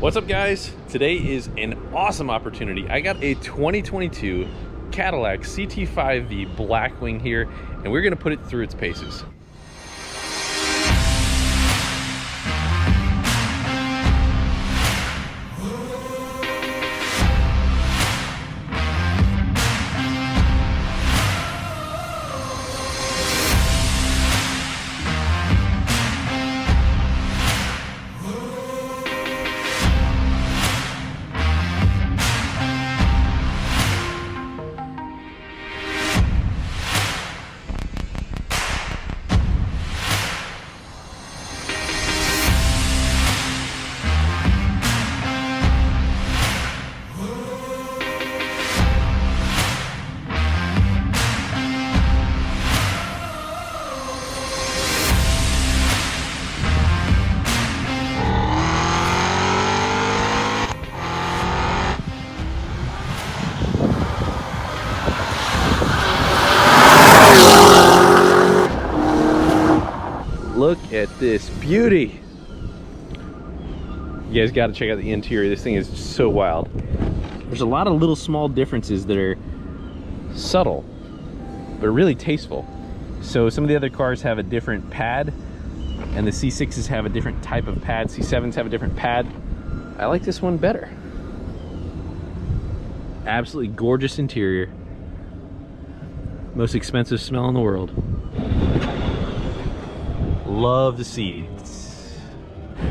What's up, guys? Today is an awesome opportunity. I got a 2022 Cadillac CT5V Blackwing here, and we're gonna put it through its paces. Look at this beauty. You guys got to check out the interior. This thing is so wild. There's a lot of little small differences that are subtle, but really tasteful. So some of the other cars have a different pad, and the C6s have a different type of pad. C7s have a different pad. I like this one better. Absolutely gorgeous interior. Most expensive smell in the world. Love the seats.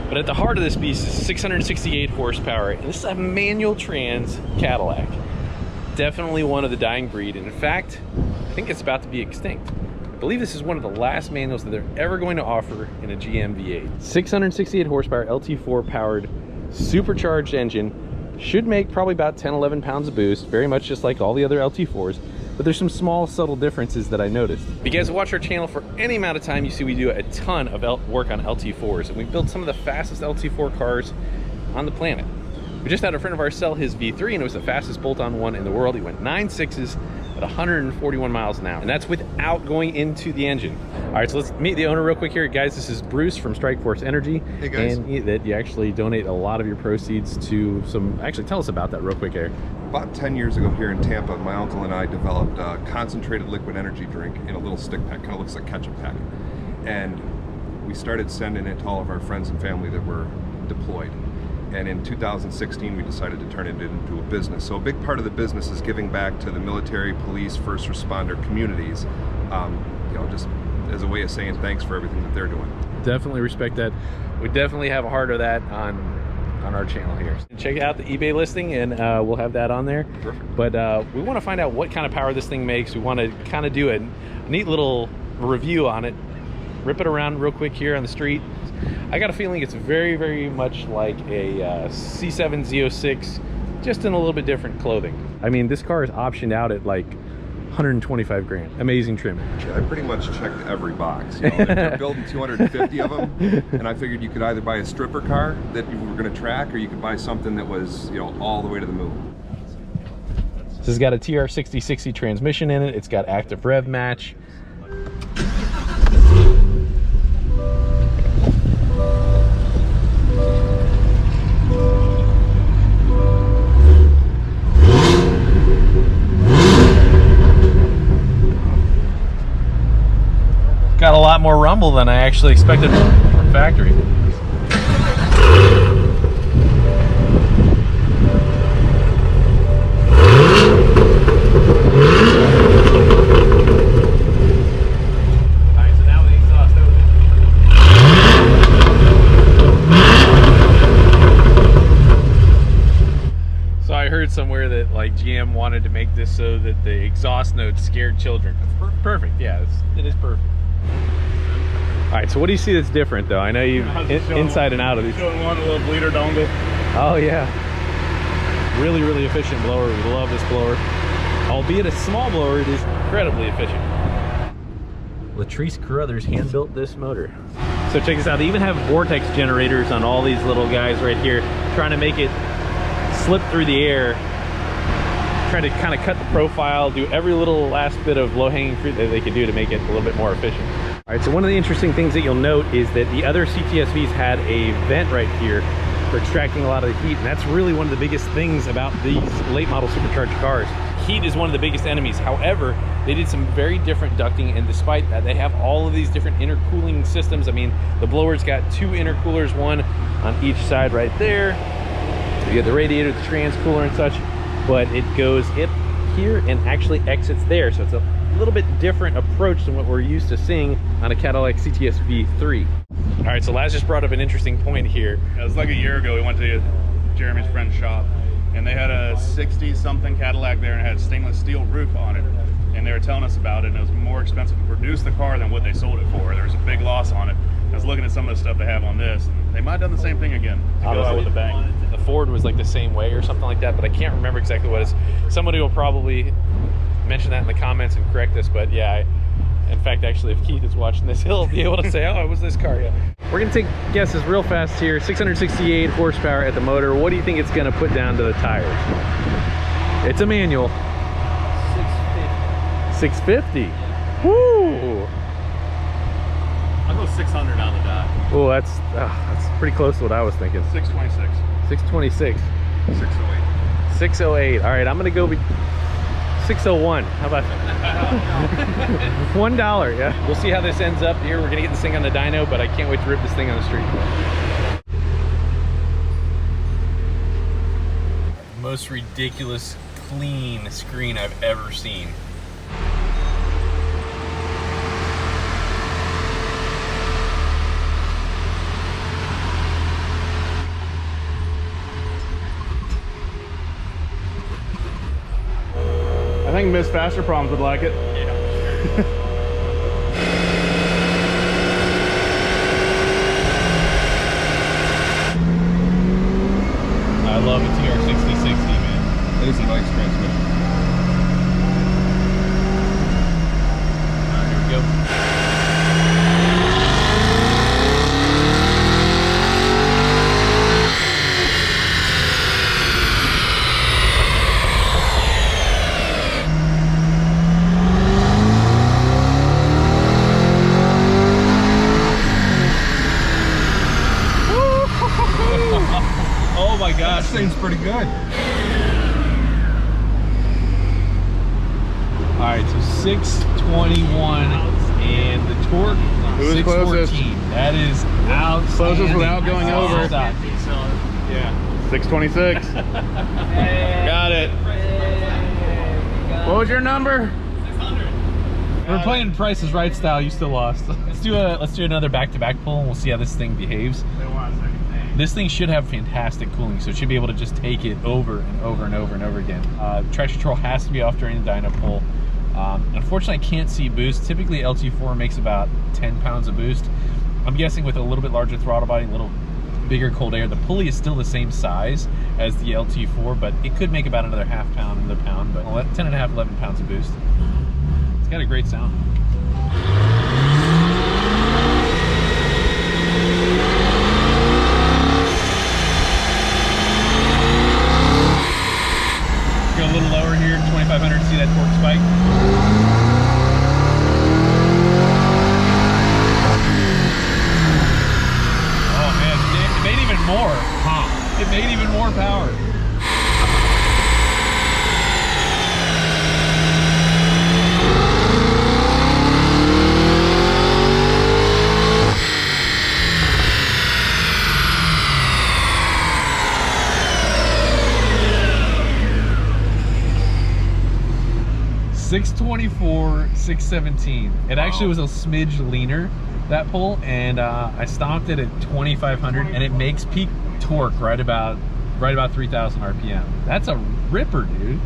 But at the heart of this beast is 668 horsepower, and this is a manual trans Cadillac. Definitely one of the dying breed, and in fact, I think it's about to be extinct. I believe this is one of the last manuals that they're ever going to offer in a GM V8. 668 horsepower, LT4 powered, supercharged engine. Should make probably about 10-11 pounds of boost, very much just like all the other LT4s. But there's some small, subtle differences that I noticed. If you guys watch our channel for any amount of time, you see we do a ton of work on LT4s, and we built some of the fastest LT4 cars on the planet. We just had a friend of ours sell his V3, and it was the fastest bolt-on one in the world. He went 9.6s at 141 miles an hour, and that's without going into the engine. All right, so let's meet the owner real quick here. Guys, this is Bruce from Strikeforce Energy. Hey, guys. And that you actually donate a lot of your proceeds to some, actually tell us about that real quick, Eric. About 10 years ago here in Tampa, my uncle and I developed a concentrated liquid energy drink in a little stick pack, kind of looks like ketchup pack. And we started sending it to all of our friends and family that were deployed. And in 2016, we decided to turn it into a business. So a big part of the business is giving back to the military, police, first responder communities, you know, just as a way of saying thanks for everything that they're doing. Definitely respect that. We definitely have a heart of that on our channel here. Check out the eBay listing, and we'll have that on there. Perfect. But we want to find out what kind of power this thing makes. We want to kind of do a neat little review on it, rip it around real quick here on the street. I got a feeling it's very, very much like a C7 Z06, just in a little bit different clothing. I mean, this car is optioned out at like 125 grand. Amazing trim. I pretty much checked every box. You know, they're building 250 of them, and I figured you could either buy a stripper car that you were going to track, or you could buy something that was, you know, all the way to the moon. This has got a TR6060 transmission in it. It's got active rev match. Got a lot more rumble than I actually expected from factory. Alright, so now with the exhaust open. So I heard somewhere that like GM wanted to make this so that the exhaust note scared children. That's perfect. Yeah, it is perfect. All right, so what do you see that's different though? I know you inside and out of these. Showing one, a little bleeder dongle. Oh yeah, really, really efficient blower. We love this blower. Albeit a small blower, it is incredibly efficient. Latrice Carruthers hand built this motor. So check this out. They even have vortex generators on all these little guys right here, trying to make it slip through the air. Try to kind of cut the profile, do every little last bit of low-hanging fruit that they can do to make it a little bit more efficient. All right, so one of the interesting things that you'll note is that the other CTSVs had a vent right here for extracting a lot of the heat, and that's really one of the biggest things about these late model supercharged cars. Heat is one of the biggest enemies. However, they did some very different ducting, and despite that, they have all of these different intercooling systems. I mean, the blower's got 2 intercoolers, one on each side right there. You get the radiator, the transcooler and such, but it goes up here and actually exits there. So it's a little bit different approach than what we're used to seeing on a Cadillac CT5V3. All right, so Laz just brought up an interesting point here. It was like a year ago, we went to Jeremy's friend's shop, and they had a 60-something Cadillac there, and it had a stainless steel roof on it. And they were telling us about it, and it was more expensive to produce the car than what they sold it for. There was a big loss on it. I was looking at some of the stuff they have on this, and they might have done the same thing again to go out with a bang. The Ford was like the same way or something like that, but I can't remember exactly what it is. Somebody will probably mention that in the comments and correct us, but yeah, in fact, actually, if Keith is watching this, he'll be able to say, oh, it was this car, yeah. We're gonna take guesses real fast here. 668 horsepower at the motor. What do you think it's gonna put down to the tires? It's a manual. 650. Woo! I'll go 600 on the dot. Oh, that's pretty close to what I was thinking. 626. 626. 608. 608. All right, I'm gonna go 601. How about $1? Yeah. We'll see how this ends up here. We're gonna get this thing on the dyno, but I can't wait to rip this thing on the street. Most ridiculous clean screen I've ever seen. I think Miss Fasterproms would like it. Yeah. I love a TR6060, man. It is a nice transmission. Here we go. Oh my gosh. That thing's pretty good. All right, so 621 and the torque, Who's 614. That is outstanding. Closest without going over. Stop. Yeah. 626. Got it. What was your number? We're playing Price is Right style. You still lost. Let's do another back-to-back pull, and we'll see how this thing behaves. This thing should have fantastic cooling, so it should be able to just take it over and over and over and over again. Traction control has to be off during the dyno pull. Unfortunately, I can't see boost. Typically, LT4 makes about 10 pounds of boost. I'm guessing with a little bit larger throttle body, a little bigger cold air, the pulley is still the same size as the LT4, but it could make about another half pound, another pound, but 10 and a half, 11 pounds of boost. It's got a great sound. Go a little lower here, 2500, see that torque spike? Oh man, it made even more. It made even more power. $624, $617. It actually was a smidge leaner, that pull, and I stopped it at 2500, and it makes peak torque right about 3000 RPM. That's a ripper, dude.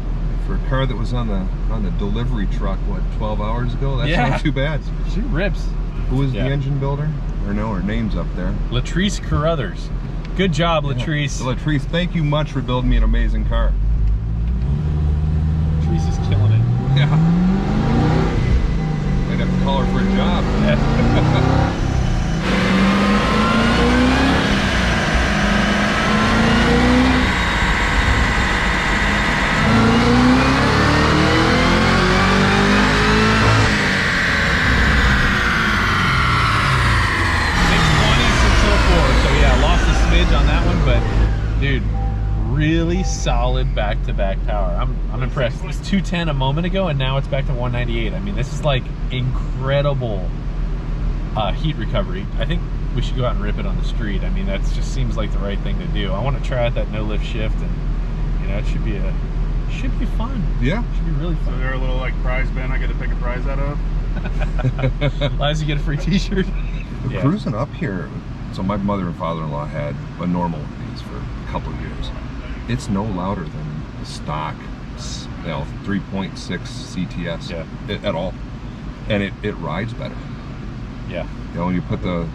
For a car that was on the delivery truck, what, 12 hours ago? That's not too bad. She rips. Who was the engine builder? Or no, her name's up there. Latrice Carruthers. Good job, Latrice. So Latrice, thank you much for building me an amazing car. Latrice is killing it. Yeah. I'd have to call her for a job. Yeah. On that one, but really solid back-to-back power. I'm impressed. It was 210 a moment ago, and now it's back to 198. I mean, this is like incredible heat recovery. I think we should go out and rip it on the street. I mean, that just seems like the right thing to do. I want to try out that no lift shift, and you know, it should be fun. Yeah, it should be really fun. So they're a little like prize bin I get to pick a prize out of. As long as you get a free t-shirt. Yeah. Cruising up here, so my mother and father-in-law had a normal of these for a couple of years. It's no louder than the stock, you know, 3.6 CTS at all, and it rides better. Yeah. You know, when you put the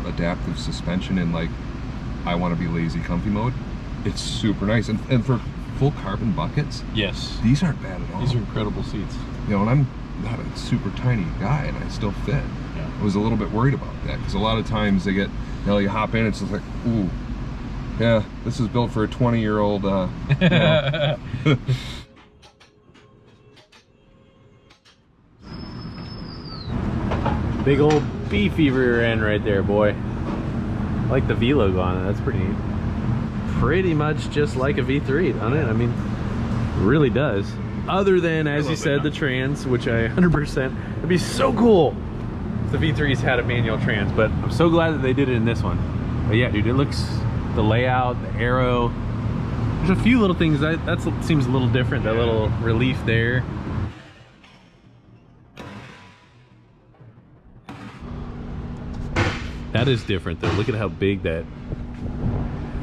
adaptive suspension in, like, I want to be lazy comfy mode, it's super nice. And for full carbon buckets, yes, these aren't bad at all. These are incredible seats. You know, and I'm not a super tiny guy, and I still fit. Yeah. I was a little bit worried about that, because a lot of times they get, you know, you hop in, it's just like, ooh, yeah, this is built for a 20-year-old, you know. Big old beefy rear end right there, boy. I like the V logo on it. That's pretty neat. Pretty much just like a V3, doesn't it? I mean, it really does. Other than, as you said, the trans, which I 100%, it'd be so cool if the V3s had a manual trans, but I'm so glad that they did it in this one. But yeah, dude, it looks, the layout, the aero, there's a few little things that seems a little different, that little relief there. That is different though. Look at how big that,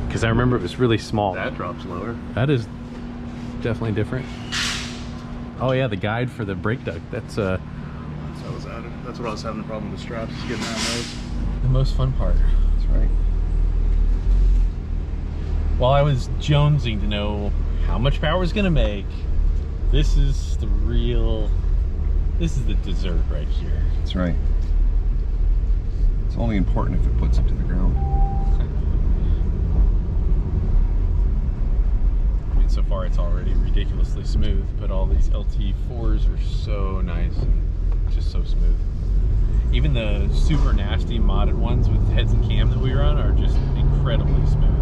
because I remember it was really small. That drops lower. That is definitely different. Oh yeah, the guide for the brake duct. That's what I was having a problem with the straps, is getting out of those. The most fun part. That's right. While I was jonesing to know how much power it's gonna make, this is the dessert right here. That's right. It's only important if it puts it to the ground. I mean, so far it's already ridiculously smooth, but all these LT4s are so nice and just so smooth. Even the super nasty modded ones with heads and cam that we run are just incredibly smooth.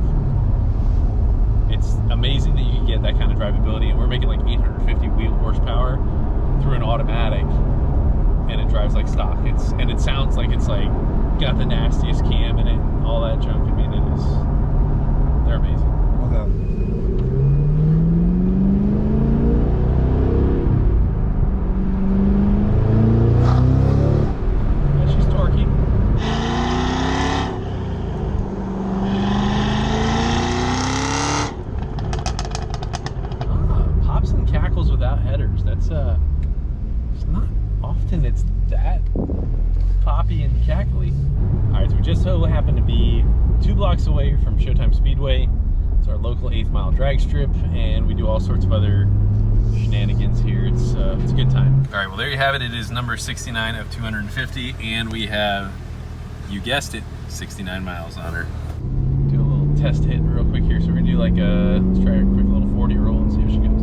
It's amazing that you can get that kind of drivability, and we're making like 850 wheel horsepower through an automatic, and it drives like stock. And it sounds like it's like got the nastiest cam in it and all that junk. I mean, they're amazing. Well, yeah, she's torquey. Pops and cackles without headers. That's it's not often it's that poppy and cackly. All right, so we just so happen to be 2 blocks away from Showtime Speedway. It's our local 8th mile drag strip, and we do all sorts of other shenanigans here. It's a good time. All right, well, there you have it. It is number 69 of 250, and we have, you guessed it, 69 miles on her. Do a little test hit real quick here. So we're gonna do like let's try a quick little 40 roll and see how she goes.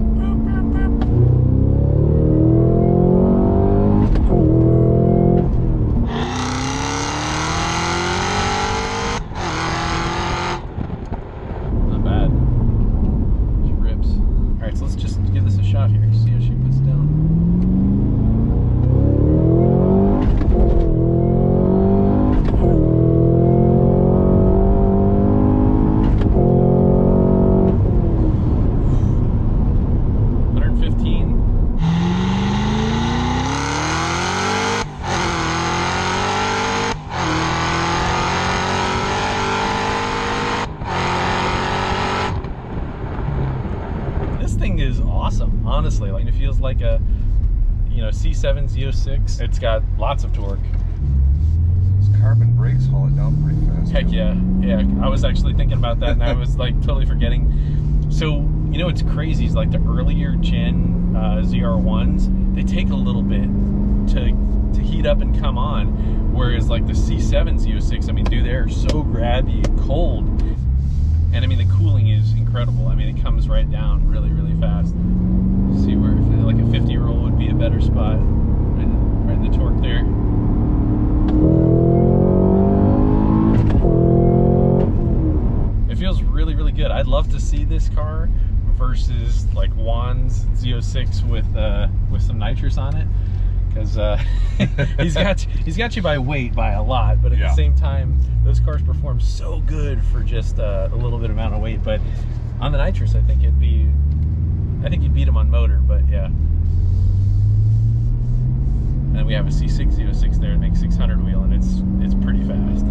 Honestly, like, it feels like a, you know, C7 Z06. It's got lots of torque. those carbon brakes haul it down pretty fast. Heck yeah, yeah. I was actually thinking about that, and I was like totally forgetting. So, you know, it's crazy. It's like the earlier gen ZR1s, they take a little bit to heat up and come on, whereas like the C7 Z06, I mean, dude, they're so grabby and cold. And I mean, the cooling is incredible. I mean, it comes right down really, really fast. See where like a 50-year-old would be a better spot. Right in the torque there. It feels really, really good. I I'd love to see this car versus like Juan's Z06 with some nitrous on it, because he's got you by weight by a lot, but at the same time, those cars perform so good for just a little bit amount of weight. But on the nitrous, I think you'd beat him on motor. But yeah. And we have a C6 Z06 there that makes 600 wheel, and it's pretty fast.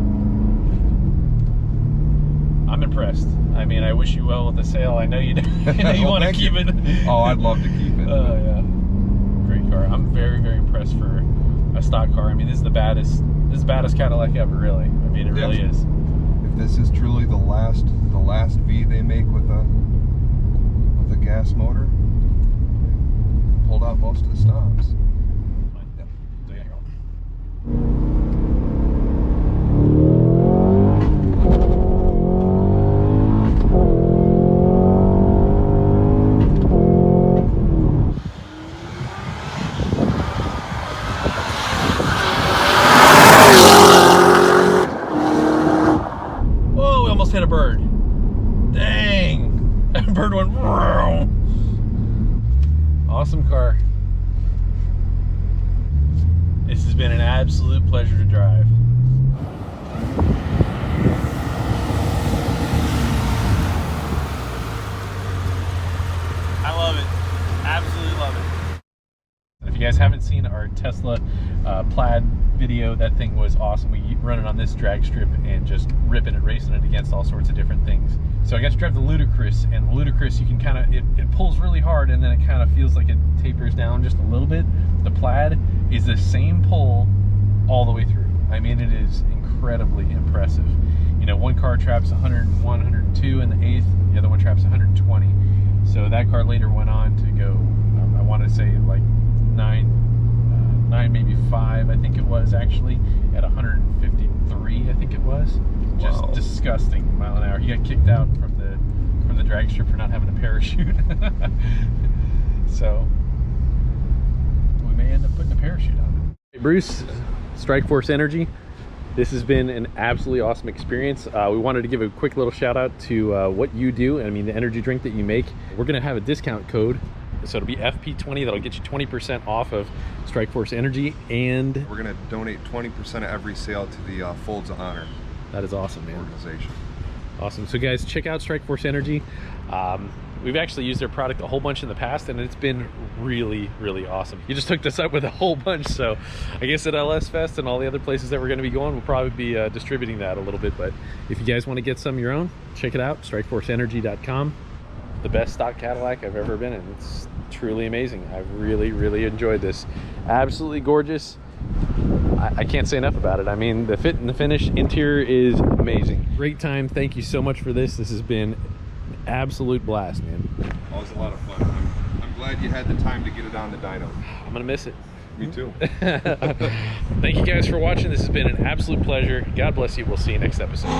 I'm impressed. I mean, I wish you well with the sale. I know you want to keep it. Oh, I'd love to keep it. Oh yeah, great car. I'm very, very impressed for a stock car. I mean, this is the baddest Cadillac ever, really. I mean, it really is. If this is truly the last V they make with a gas motor, pulled out most of the stops. Yep. So yeah, go. Hit a bird. Dang! That bird went. Awesome car. This has been an absolute pleasure to drive. I love it. Absolutely love it. If you guys haven't seen our Tesla Plaid video, that thing was awesome. We run it on this drag strip and just ripping it, racing it against all sorts of different things. So I got to drive the Ludicrous, and the Ludicrous, you can kind of, it pulls really hard, and then it kind of feels like it tapers down just a little bit. The Plaid is the same pull all the way through. I mean, it is incredibly impressive. You know, one car traps 101, 102 in the 8th, the other one traps 120. So that car later went on to go, I want to say like 9, maybe 5, I think it was actually, at 153, I think it was. Just disgusting mile an hour. He got kicked out from the drag strip for not having a parachute. So we may end up putting a parachute on it. Hey Bruce, Strikeforce Energy. This has been an absolutely awesome experience. We wanted to give a quick little shout out to what you do. I mean, the energy drink that you make. We're gonna have a discount code. So it'll be FP20, that'll get you 20% off of Strikeforce Energy, and we're going to donate 20% of every sale to the Folds of Honor. That is awesome, man. Organization. Awesome. So guys, check out Strikeforce Energy. We've actually used their product a whole bunch in the past, and it's been really, really awesome. You just hooked us up with a whole bunch, so I guess at LS Fest and all the other places that we're going to be going, we'll probably be distributing that a little bit. But if you guys want to get some of your own, check it out, strikeforceenergy.com. The best stock Cadillac I've ever been in. It's truly amazing. I've really, really enjoyed this. Absolutely gorgeous. I can't say enough about it. I mean, the fit and the finish, interior is amazing. Great time. Thank you so much for this. This has been an absolute blast, man. Always a lot of fun. I'm glad you had the time to get it on the dyno. I'm gonna miss it. Me too. Thank you guys for watching. This has been an absolute pleasure. God bless you. We'll see you next episode.